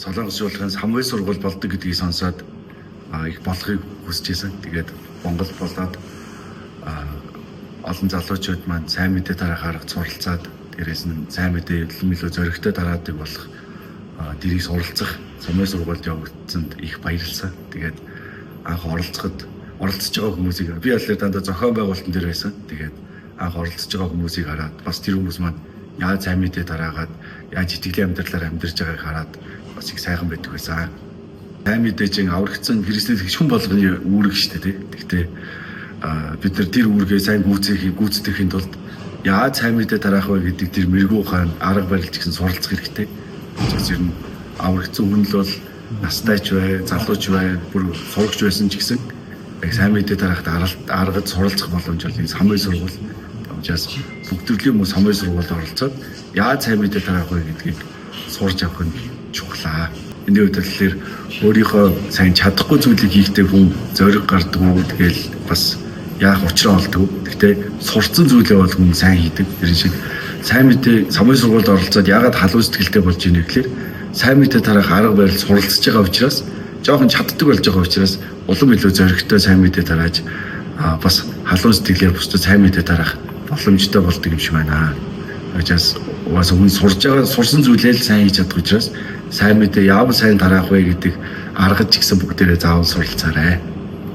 Солонгос жуулахын самбай сургууль болдог гэдгийг сонсоод их болохыг хүсэж байсан. Тэгээд Монгол болоод олон залуучууд маань сайн мэдээ тарахаар суралцаад дээрээс нь сайн мэдээ илүү зөрөгтэй дараадаг болох дэрийг суралцах самбай сургуульд явагдсанд их баярлсан. Тэгээд анх оролцож байгаа хүмүүсийг би аль дандаа зохион байгуулалтан дээр байсан. Тэгээд анх оролцож байгаа хүмүүсийг хараад бас тэр хүмүүс маань яаж сайн мэдээ тараагаад яаж итгэлийн амьдралаар амьдарч байгааг хараад бас их сайхан байдаг байсан. Сайн мэдээж аврагдсан Христэд хүн болгоны үүрэг шүү дээ. Гэхдээ бид нар тэр үүргээ сайн гүйцэтгэхийн тулд яаж сайн мэдээ тараах вэ гэдэг тэр мэрэгүү хаан арга барилч гэсэн суралцах хэрэгтэй. Тэгээс ер нь аврагдсан хүн л бол настайч бай, залууч бай, бүр сурагч байсан ч гэсэн сайн мэдээ тараахад аргад суралцах боломж бол энэ самбай сургууль. Тэгээс бүгдөрлийн хүмүүс самбай сургуульд оролцоод яаж сайн мэдээ тараах вэ гэдгийг сурч авах нь чухлаа. Эний үед тэгэхээр өөрийнхөө сайн чадахгүй зүйлийг хийхдээ хүн зориг гардаг уу тэгэл бас яах учраа болдог. Гэхдээ сурцсан зүйлээ бол хүн сайн хийдэг. Тэр шиг сайн мэдээ самбай сургуульд оролцоод яагаад халуун сэтгэлтэй болж ийнэ гэхээр сайн мэдээ тараах арга барил суралцж байгаа учраас жоохон чаддаг болж байгаа учраас улам илүү зоригтой сайн мэдээ тарааж бас халуун сэтгэлээр бусдад сайн мэдээ тараах боломжтой болдог юм шиг байна. Тэгээс уус хүн сурсан зүйлээ л сайн хийж чадах учраас сайн мэдээ яавал сайн тараах вэ гэдэг аргад ч гэсэн бүгдээрээ заавал суралцаарай.